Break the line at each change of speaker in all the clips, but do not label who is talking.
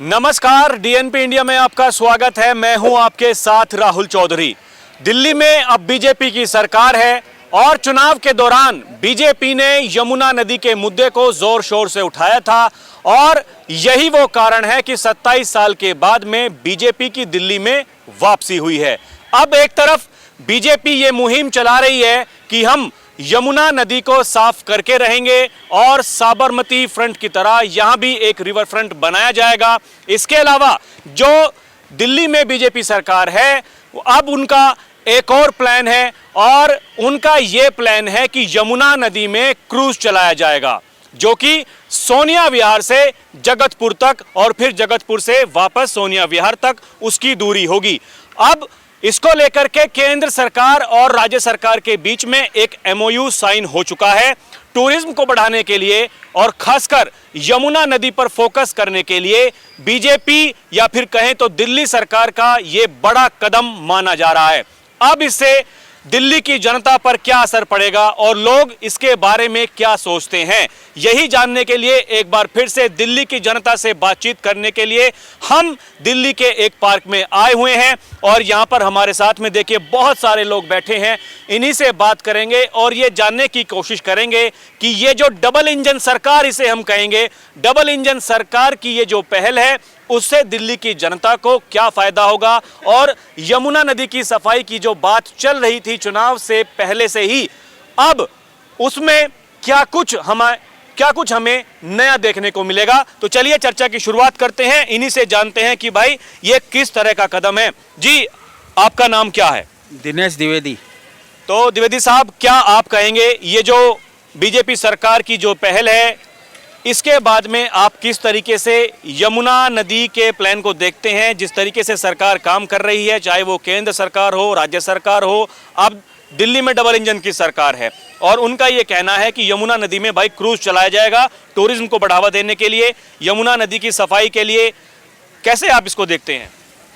नमस्कार, DNP India में आपका स्वागत है। मैं हूं आपके साथ राहुल चौधरी। दिल्ली में अब बीजेपी की सरकार है और चुनाव के दौरान बीजेपी ने यमुना नदी के मुद्दे को जोर शोर से उठाया था और यही वो कारण है कि 27 साल के बाद में बीजेपी की दिल्ली में वापसी हुई है। अब एक तरफ बीजेपी ये मुहिम चला रही है कि हम यमुना नदी को साफ करके रहेंगे और साबरमती फ्रंट की तरह यहां भी एक रिवर फ्रंट बनाया जाएगा। इसके अलावा जो दिल्ली में बीजेपी सरकार है अब उनका एक और प्लान है और उनका यह प्लान है कि यमुना नदी में क्रूज चलाया जाएगा, जो कि सोनिया विहार से जगतपुर तक और फिर जगतपुर से वापस सोनिया विहार तक उसकी दूरी होगी। अब इसको लेकर के केंद्र सरकार और राज्य सरकार के बीच में एक एमओयू साइन हो चुका है। टूरिज्म को बढ़ाने के लिए और खासकर यमुना नदी पर फोकस करने के लिए बीजेपी या फिर कहें तो दिल्ली सरकार का यह बड़ा कदम माना जा रहा है। अब इससे दिल्ली की जनता पर क्या असर पड़ेगा और लोग इसके बारे में क्या सोचते हैं, यही जानने के लिए एक बार फिर से दिल्ली की जनता से बातचीत करने के लिए हम दिल्ली के एक पार्क में आए हुए हैं और यहां पर हमारे साथ में देखिए बहुत सारे लोग बैठे हैं। इन्हीं से बात करेंगे और ये जानने की कोशिश करेंगे कि ये जो डबल इंजन सरकार इसे हम कहेंगे, डबल इंजन सरकार की ये जो पहल है उससे दिल्ली की जनता को क्या फायदा होगा और यमुना नदी की सफाई की जो बात चल रही थी चुनाव से पहले से ही, अब उसमें क्या कुछ हमें नया देखने को मिलेगा। तो चलिए चर्चा की शुरुआत करते हैं, इन्हीं से जानते हैं कि भाई ये किस तरह का कदम है। जी, आपका नाम क्या है?
दिनेश द्विवेदी।
तो द्विवेदी साहब, क्या आप कहेंगे ये जो बीजेपी सरकार की जो पहल है इसके बाद में आप किस तरीके से यमुना नदी के प्लान को देखते हैं? जिस तरीके से सरकार काम कर रही है, चाहे वो केंद्र सरकार हो, राज्य सरकार हो, अब दिल्ली में डबल इंजन की सरकार है और उनका ये कहना है कि यमुना नदी में भाई क्रूज चलाया जाएगा टूरिज्म को बढ़ावा देने के लिए, यमुना नदी की सफाई के लिए। कैसे आप इसको देखते हैं?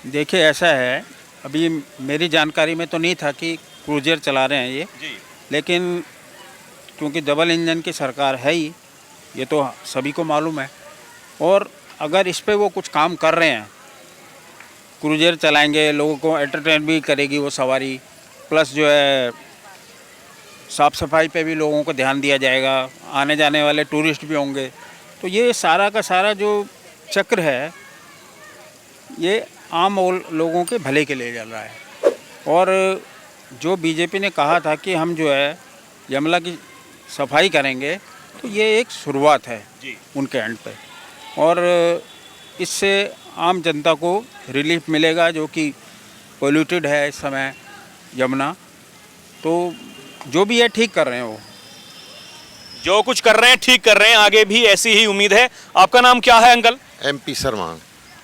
देखिए, ऐसा है, अभी मेरी जानकारी में तो नहीं था कि क्रूजर चला रहे हैं ये
जी।
लेकिन क्योंकि डबल इंजन की सरकार है ही, ये तो सभी को मालूम है। और अगर इस पे वो कुछ काम कर रहे हैं, क्रूजर चलाएंगे, लोगों को एंटरटेन भी करेगी वो सवारी, प्लस जो है साफ़ सफाई पे भी लोगों को ध्यान दिया जाएगा, आने जाने वाले टूरिस्ट भी होंगे, तो ये सारा का सारा जो चक्र है ये आम लोगों के भले के लिए चल रहा है। और जो बीजेपी ने कहा था कि हम जो है यमुना की सफाई करेंगे, तो ये एक शुरुआत है
जी
उनके एंड पे और इससे आम जनता को रिलीफ मिलेगा जो कि पोल्यूटेड है इस समय यमुना। तो जो भी है ठीक कर रहे हैं, वो
जो कुछ कर रहे हैं ठीक कर रहे हैं, आगे भी ऐसी ही उम्मीद है। आपका नाम क्या है अंकल?
MP शर्मा।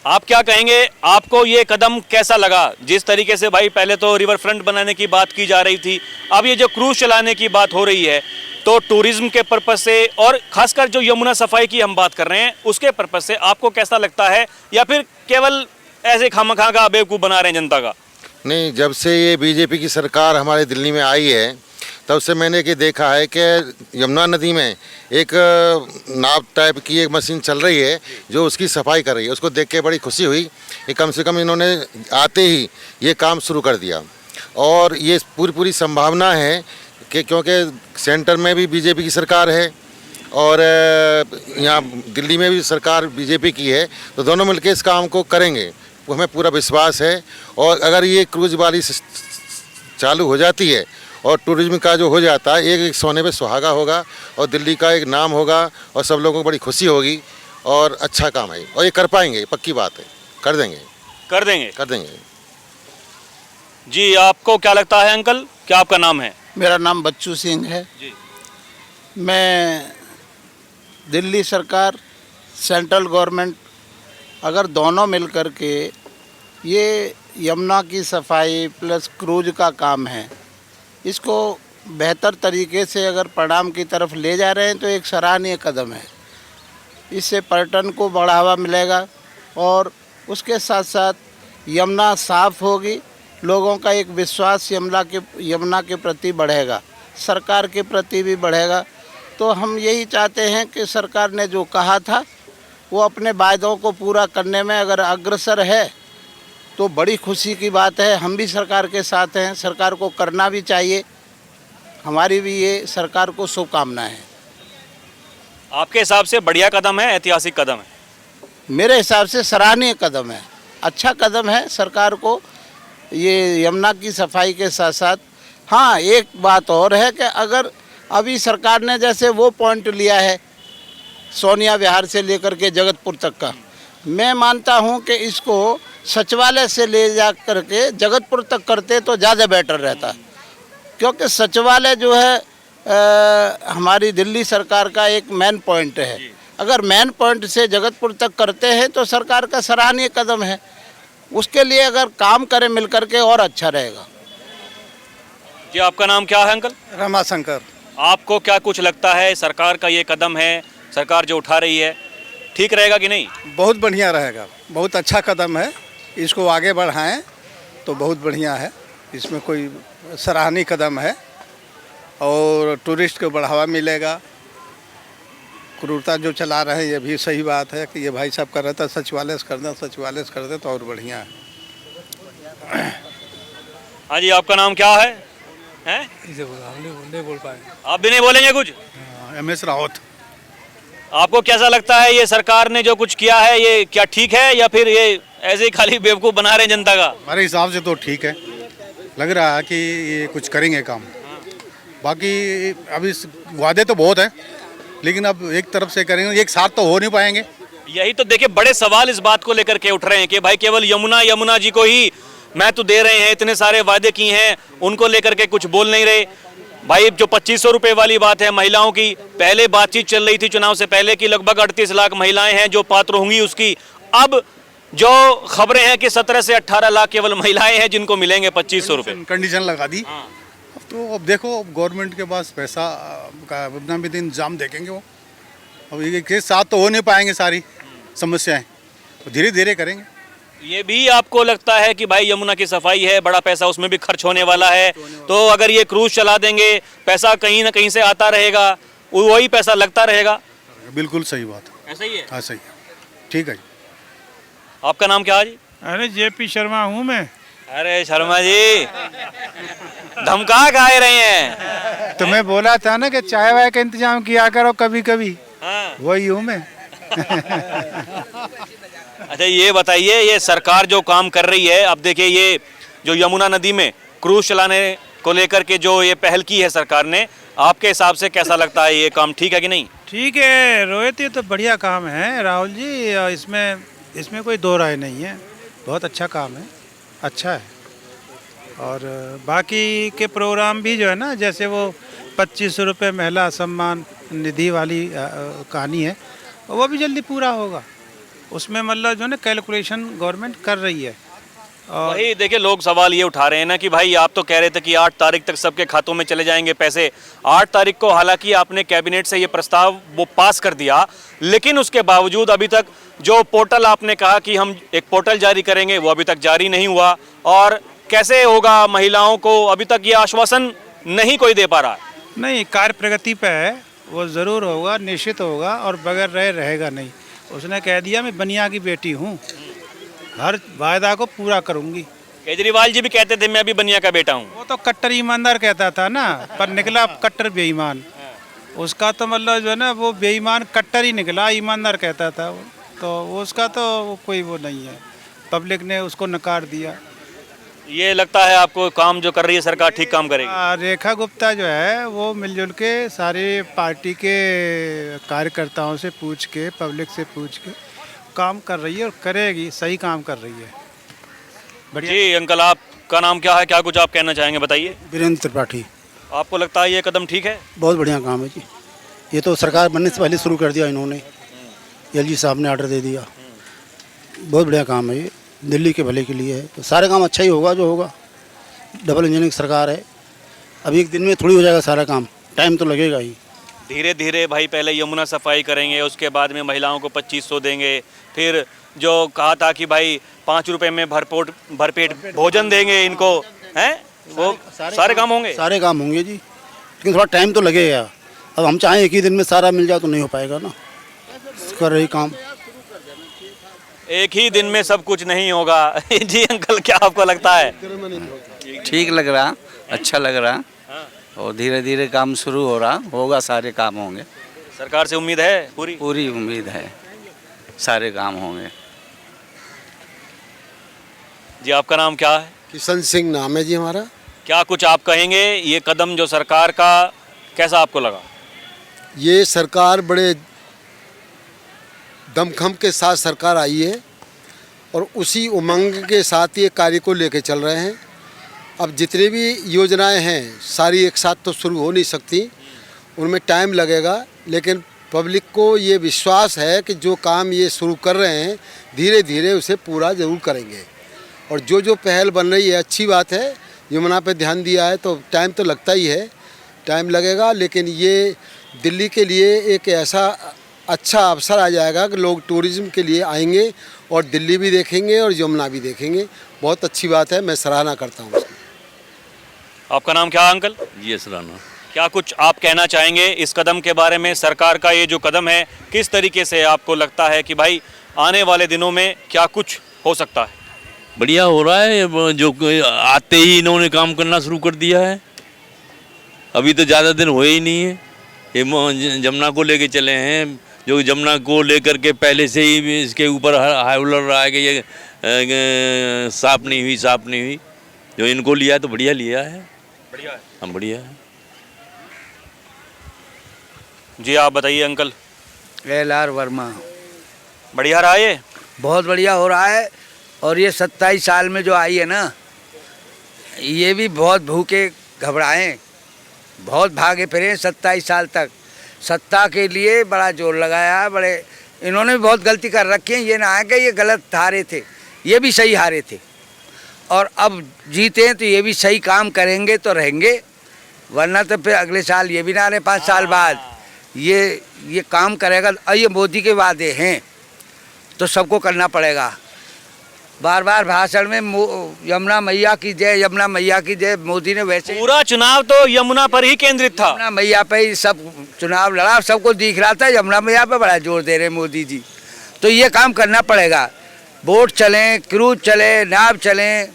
आप क्या कहेंगे, आपको ये कदम कैसा लगा? जिस तरीके से भाई पहले तो रिवर फ्रंट बनाने की बात की जा रही थी, अब ये जो क्रूज चलाने की बात हो रही है, तो टूरिज्म के पर्पस से और खासकर जो यमुना सफाई की हम बात कर रहे हैं उसके पर्पस से आपको कैसा लगता है, या फिर केवल ऐसे खामखा का बेवकूफ़ बना रहे हैं जनता का?
नहीं, जब से ये बीजेपी की सरकार हमारे दिल्ली में आई है तब से मैंने कि देखा है कि यमुना नदी में एक नाव टाइप की एक मशीन चल रही है जो उसकी सफाई कर रही है। उसको देख के बड़ी खुशी हुई कि कम से कम इन्होंने आते ही ये काम शुरू कर दिया और ये पूरी संभावना है कि क्योंकि सेंटर में भी बीजेपी की सरकार है और यहाँ दिल्ली में भी सरकार बीजेपी की है, तो दोनों मिलकर इस काम को करेंगे, वो हमें पूरा विश्वास है। और अगर ये क्रूज वाली चालू हो जाती है और टूरिज्म का जो हो जाता है, एक सोने पे सुहागा होगा और दिल्ली का एक नाम होगा और सब लोगों को बड़ी खुशी होगी और अच्छा काम है और ये कर पाएंगे, पक्की बात है, कर देंगे।
जी, आपको क्या लगता है अंकल, क्या आपका नाम है?
मेरा नाम बच्चू सिंह है
जी।
मैं दिल्ली सरकार, सेंट्रल गवर्नमेंट अगर दोनों मिल कर के ये यमुना की सफाई प्लस क्रूज का काम है, इसको बेहतर तरीके से अगर परिणाम की तरफ ले जा रहे हैं तो एक सराहनीय कदम है। इससे पर्यटन को बढ़ावा मिलेगा और उसके साथ साथ यमुना साफ होगी, लोगों का एक विश्वास यमुना के प्रति बढ़ेगा, सरकार के प्रति भी बढ़ेगा। तो हम यही चाहते हैं कि सरकार ने जो कहा था वो अपने वायदों को पूरा करने में अगर अग्रसर है तो बड़ी खुशी की बात है। हम भी सरकार के साथ हैं, सरकार को करना भी चाहिए। हमारी भी ये सरकार को शुभकामनाएं हैं।
आपके हिसाब से बढ़िया कदम है, ऐतिहासिक कदम है?
मेरे हिसाब से सराहनीय कदम है, अच्छा कदम है सरकार को ये यमुना की सफाई के साथ साथ। हाँ, एक बात और है कि अगर अभी सरकार ने जैसे वो पॉइंट लिया है सोनिया विहार से लेकर के जगतपुर तक का, मैं मानता हूँ कि इसको सचिवालय से ले जा करके जगतपुर तक करते तो ज़्यादा बेटर रहता, क्योंकि सचिवालय जो है हमारी दिल्ली सरकार का एक मेन पॉइंट है। अगर मेन पॉइंट से जगतपुर तक करते हैं तो सरकार का सराहनीय कदम है। उसके लिए अगर काम करें मिल करके और अच्छा रहेगा।
जी, आपका नाम क्या है अंकल?
रमाशंकर।
आपको क्या कुछ लगता है सरकार का ये कदम है, सरकार जो उठा रही है, ठीक रहेगा कि नहीं?
बहुत बढ़िया रहेगा, बहुत अच्छा कदम है। इसको आगे बढ़ाएं तो बहुत बढ़िया है। इसमें कोई सराहनीय कदम है और टूरिस्ट को बढ़ावा मिलेगा। क्रूरता जो चला रहे हैं ये भी सही बात है कि ये भाई साहब कर रहे थे सचिवालय से कर दें तो और बढ़िया है।
हाँ जी, आपका नाम क्या है? हैं?
नहीं बोल पाए।
आप भी नहीं बोलेंगे कुछ?
MS रावत।
आपको कैसा लगता है ये सरकार ने जो कुछ किया है, ये क्या ठीक है या फिर ये ऐसे ही खाली बेवकूफ़ बना रहे हैं जनता का?
हमारे हिसाब से तो ठीक है, लग रहा है कि ये कुछ करेंगे काम। बाकी अभी वादे तो बहुत हैं, लेकिन अब एक तरफ से करेंगे, एक साथ तो हो नहीं पाएंगे।
यही तो देखिए बड़े सवाल इस बात को लेकर के उठ रहे हैं कि भाई केवल यमुना जी को ही महत्व दे रहे हैं, इतने सारे वादे किए हैं, उनको लेकर के कुछ बोल नहीं रहे। भाई जो 2500 रुपए वाली बात है महिलाओं की, पहले बातचीत चल रही थी चुनाव से पहले कि लगभग 38 लाख महिलाएं हैं जो पात्र होंगी उसकी। अब जो खबरें हैं कि 17 से 18 लाख केवल महिलाएं हैं जिनको मिलेंगे 2500 रुपए।
कंडीशन लगा दी। अब तो अब देखो, अब गवर्नमेंट के पास पैसा का अपना भी इंतजाम देखेंगे वो। अब एक साथ तो हो नहीं पाएंगे सारी समस्याएं, धीरे धीरे करेंगे।
ये भी आपको लगता है कि भाई यमुना की सफाई है, बड़ा पैसा उसमें भी खर्च होने वाला है, तो अगर ये क्रूज चला देंगे पैसा कहीं ना कहीं से आता रहेगा, वही पैसा लगता रहेगा?
बिल्कुल सही बात है।
ऐसा ही है?
हाँ सही है, ठीक है जी।
आपका नाम क्या है जी?
अरे JP शर्मा हूँ मैं।
अरे शर्मा जी, धमका खाए रहे हैं।
तुम्हें बोला था ना कि चाय वाय का इंतजाम किया करो कभी कभी।
हाँ।
वही हूँ मैं।
अच्छा ये बताइए, ये सरकार जो काम कर रही है, अब देखिए ये जो यमुना नदी में क्रूज चलाने को लेकर के जो ये पहल की है सरकार ने, आपके हिसाब से कैसा लगता है, ये काम ठीक है कि नहीं?
ठीक है रोहित, ये तो बढ़िया काम है राहुल जी, इसमें कोई दो राय नहीं है। बहुत अच्छा काम है, अच्छा है। और बाकी के प्रोग्राम भी जो है ना, जैसे वो 2500 रुपये महिला सम्मान निधि वाली कहानी है, वो भी जल्दी पूरा होगा। उसमें मतलब जो है ना कैलकुलेशन गवर्नमेंट कर रही है। और
वही देखिए लोग सवाल ये उठा रहे हैं ना कि भाई आप तो कह रहे थे कि 8 तारीख तक सबके खातों में चले जाएंगे पैसे। 8 तारीख को हालांकि आपने कैबिनेट से ये प्रस्ताव वो पास कर दिया, लेकिन उसके बावजूद अभी तक जो पोर्टल आपने कहा कि हम एक पोर्टल जारी करेंगे, वो अभी तक जारी नहीं हुआ। और कैसे होगा महिलाओं को, अभी तक ये आश्वासन नहीं कोई दे पा रहा।
नहीं, कार्य प्रगति पे है, वो ज़रूर होगा, निश्चित होगा और बगैर रहेगा नहीं। उसने कह दिया मैं बनिया की बेटी हूँ, हर वायदा को पूरा करूँगी।
केजरीवाल जी भी कहते थे मैं भी बनिया का बेटा हूँ।
वो तो कट्टर ईमानदार कहता था ना, पर निकला कट्टर बेईमान। उसका तो मतलब जो है ना वो बेईमान कट्टर ही निकला, ईमानदार कहता था वो। तो उसका तो कोई वो नहीं है, पब्लिक ने उसको नकार दिया।
ये लगता है आपको काम जो कर रही है सरकार ठीक काम करेगी?
रेखा गुप्ता जो है वो मिलजुल के सारे पार्टी के कार्यकर्ताओं से पूछ के, पब्लिक से पूछ के काम कर रही है और करेगी, सही काम कर रही है। बढ़िया।
जी अंकल, आपका नाम क्या है, क्या कुछ आप कहना चाहेंगे, बताइए।
वीरेंद्र त्रिपाठी।
आपको लगता है ये कदम ठीक है?
बहुत बढ़िया काम है जी, ये तो सरकार बनने से पहले शुरू कर दिया इन्होंने, LG साहब ने ऑर्डर दे दिया। बहुत बढ़िया काम है ये, दिल्ली के भले के लिए है, तो सारे काम अच्छा ही होगा जो होगा। डबल इंजन की सरकार है, अभी एक दिन में थोड़ी हो जाएगा सारा काम, टाइम तो लगेगा ही।
धीरे धीरे भाई, पहले यमुना सफाई करेंगे, उसके बाद में महिलाओं को 2500 देंगे, फिर जो कहा था कि भाई 5 रुपए में भरपेट भोजन देंगे इनको, हैं वो सारे काम होंगे।
सारे काम होंगे जी, लेकिन थोड़ा टाइम तो लगेगा। अब हम चाहें एक ही दिन में सारा मिल जाए तो नहीं हो पाएगा ना, कर रही काम।
एक ही दिन में सब कुछ नहीं होगा। जी अंकल, क्या आपको लगता है?
ठीक लग रहा, अच्छा लग रहा, और धीरे धीरे काम शुरू हो रहा, होगा, सारे काम होंगे।
सरकार से उम्मीद है पूरी?
पूरी उम्मीद है, सारे काम होंगे।
जी आपका नाम क्या है?
किशन सिंह नाम है जी हमारा।
क्या कुछ आप कहेंगे, ये कदम जो सरकार का कैसा आपको लगा?
ये सरकार बड़े दमखम के साथ सरकार आई है और उसी उमंग के साथ ये कार्य को लेके चल रहे हैं। अब जितनी भी योजनाएं हैं सारी एक साथ तो शुरू हो नहीं सकती, उनमें टाइम लगेगा, लेकिन पब्लिक को ये विश्वास है कि जो काम ये शुरू कर रहे हैं धीरे धीरे उसे पूरा ज़रूर करेंगे। और जो पहल बन रही है अच्छी बात है, यमुना पे ध्यान दिया है तो टाइम तो लगता ही है, टाइम लगेगा, लेकिन ये दिल्ली के लिए एक ऐसा अच्छा अवसर आ जाएगा कि लोग टूरिज़्म के लिए आएंगे और दिल्ली भी देखेंगे और यमुना भी देखेंगे। बहुत अच्छी बात है, मैं सराहना करता हूँ उसकी।
आपका नाम क्या है अंकल?
जी सराहना।
क्या कुछ आप कहना चाहेंगे इस कदम के बारे में? सरकार का ये जो कदम है किस तरीके से आपको लगता है कि भाई आने वाले दिनों में क्या कुछ हो सकता है?
बढ़िया हो रहा है, जो आते ही इन्होंने काम करना शुरू कर दिया है। अभी तो ज़्यादा दिन हुए ही नहीं है, ये जमुना को लेके चले हैं, जो जमुना को लेकर के पहले से ही इसके ऊपर हाई अलर्ट रहा है कि ये साफ नहीं हुई। जो इनको लिया है तो बढ़िया लिया है।
बढ़िया है।
हाँ बढ़िया है।
जी आप बताइए अंकल।
LR वर्मा।
बढ़िया रहा ये?
बहुत बढ़िया हो रहा है, और ये 27 साल में जो आई है ना, ये भी बहुत भूखे घबराए, बहुत भागे फिरे 27 साल तक, सत्ता के लिए बड़ा जोर लगाया। बड़े इन्होंने भी बहुत गलती कर रखी है, ये ना है कि ये गलत हारे थे, ये भी सही हारे थे, और अब जीते हैं तो ये भी सही काम करेंगे तो रहेंगे, वरना तो फिर अगले साल ये भी ना रहे, 5 साल बाद ये काम करेगा। और ये मोदी के वादे हैं तो सबको करना पड़ेगा। बार बार भाषण में यमुना मैया की जय, यमुना मैया की जय, मोदी ने वैसे
पूरा चुनाव तो यमुना पर ही केंद्रित था।
यमुना मैया पे ही सब चुनाव लड़ा, सबको दिख रहा था यमुना मैया पे बड़ा जोर दे रहे मोदी जी। तो ये काम करना पड़ेगा, बोट चलें, क्रूज चले, नाव चलें,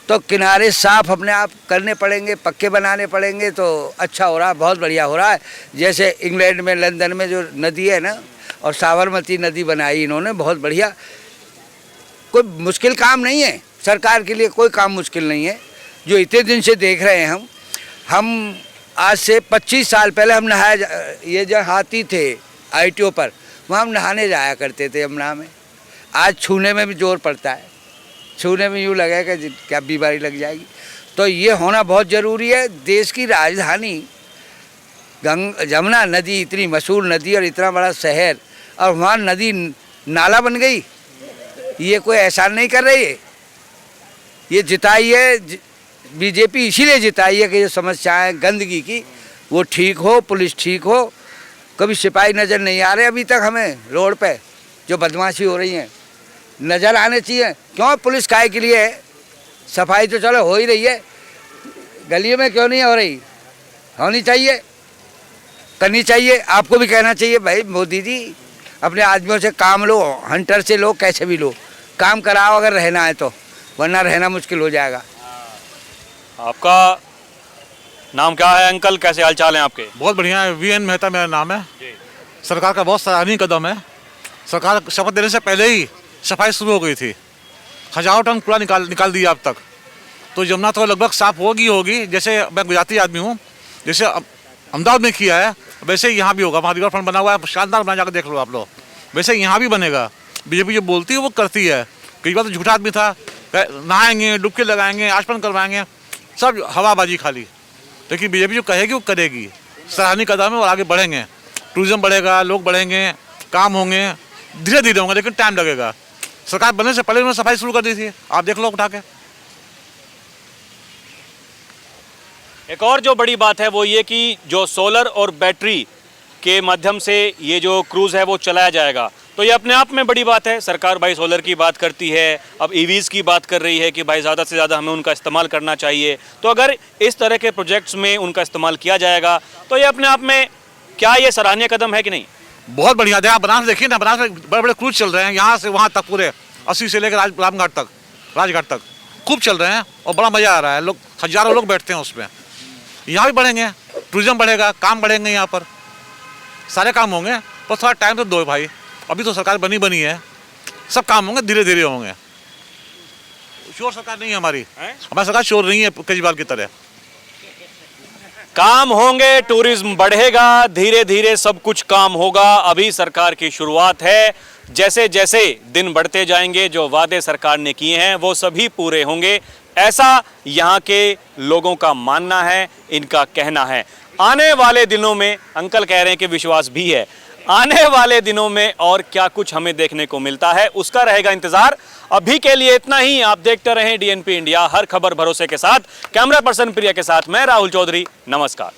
तो किनारे साफ अपने आप करने पड़ेंगे, पक्के बनाने पड़ेंगे, तो अच्छा हो रहा है, बहुत बढ़िया हो रहा है। जैसे इंग्लैंड में, लंदन में जो नदी है ना, और साबरमती नदी बनाई इन्होंने, बहुत बढ़िया। कोई मुश्किल काम नहीं है, सरकार के लिए कोई काम मुश्किल नहीं है। जो इतने दिन से देख रहे हैं हम आज से 25 साल पहले हम नहाया, ये जो हाथी थे ITO पर, वहाँ हम नहाने जाया करते थे यमुना में। आज छूने में भी जोर पड़ता है, छूने में यूँ लगेगा कि क्या बीमारी लग जाएगी। तो ये होना बहुत ज़रूरी है। देश की राजधानी यमुना नदी, इतनी मशहूर नदी और इतना बड़ा शहर, और वहाँ नदी नाला बन गई, ये कोई एहसान नहीं कर रही है। ये जिताई है बीजेपी, इसीलिए जिताई है कि ये समस्याएं गंदगी की वो ठीक हो, पुलिस ठीक हो। कभी सिपाही नज़र नहीं आ रहे अभी तक हमें रोड पे, जो बदमाशी हो रही है नज़र आने चाहिए। क्यों पुलिस काहे के लिए है? सफाई तो चलो हो ही रही है, गलियों में क्यों नहीं हो रही? होनी चाहिए, करनी चाहिए। आपको भी कहना चाहिए भाई मोदी जी, अपने आदमियों से काम लो, हंटर से लो, कैसे भी लो, काम कराओ अगर रहना है तो, वरना रहना मुश्किल हो जाएगा।
आपका नाम क्या है अंकल, कैसे हालचाल हैं आपके?
बहुत बढ़िया है, VN मेहता मेरा नाम है। सरकार का बहुत सराहनीय कदम है। सरकार शपथ देने से पहले ही सफाई शुरू हो गई थी, हजारों टन कूड़ा निकाल दिया अब तक। तो यमुना तो लगभग साफ होगी। जैसे मैं गुजराती आदमी हूँ, जैसे अहमदाबाद में किया है वैसे यहाँ भी होगा। वहाँ रिवर फ्रंट बना हुआ है, शानदार बना, जाकर देख लो आप लोग। वैसे यहाँ भी बनेगा। बीजेपी जो बोलती है वो करती है। कई बार तो झूठा आदमी था, नहाएंगे, डुबकी लगाएंगे, आचमन करवाएंगे, सब हवाबाजी खाली। लेकिन बीजेपी जो कहेगी वो करेगी। सराहनीय कदम है और आगे बढ़ेंगे, टूरिज्म बढ़ेगा, लोग बढ़ेंगे, काम होंगे, धीरे धीरे होंगे, लेकिन टाइम लगेगा। सरकार बनने से पहले उन्होंने सफाई शुरू कर दी थी, आप देख लो उठा के।
एक और जो बड़ी बात है वो ये कि जो सोलर और बैटरी के माध्यम से ये जो क्रूज़ है वो चलाया जाएगा, तो ये अपने आप में बड़ी बात है। सरकार भाई सोलर की बात करती है, अब EVs की बात कर रही है कि भाई ज़्यादा से ज़्यादा हमें उनका इस्तेमाल करना चाहिए। तो अगर इस तरह के प्रोजेक्ट्स में उनका इस्तेमाल किया जाएगा तो ये अपने आप में क्या ये सराहनीय कदम है कि नहीं?
बहुत बढ़िया। आप बनारस देखिए ना, बनारस में बड़े बड़े क्रूज चल रहे हैं, यहाँ से वहाँ तक पूरे, 80 से लेकर रामघाट तक, राजघाट तक खूब चल रहे हैं और बड़ा मज़ा आ रहा है। लोग हज़ारों लोग बैठते हैं उसमें। यहाँ भी बढ़ेंगे, टूरिज्म बढ़ेगा, काम बढ़ेंगे, यहाँ पर सारे काम होंगे, पर थोड़ा टाइम तो दो भाई। अभी तो सरकार बनी है, सब काम होंगे, धीरे धीरे होंगे। शोर सरकार नहीं है हमारी सरकार शोर नहीं है केजरीवाल की तरह।
काम होंगे, टूरिज्म बढ़ेगा, धीरे धीरे सब कुछ काम होगा। अभी सरकार की शुरुआत है। जैसे जैसे दिन बढ़ते जाएंगे, जो वादे सरकार ने किए हैं वो सभी पूरे होंगे, ऐसा यहाँ के लोगों का मानना है, इनका कहना है। आने वाले दिनों में, अंकल कह रहे हैं कि विश्वास भी है, आने वाले दिनों में और क्या कुछ हमें देखने को मिलता है उसका रहेगा इंतजार। अभी के लिए इतना ही। आप देखते रहें DNP इंडिया, हर खबर भरोसे के साथ। कैमरा पर्सन प्रिया के साथ मैं राहुल चौधरी, नमस्कार।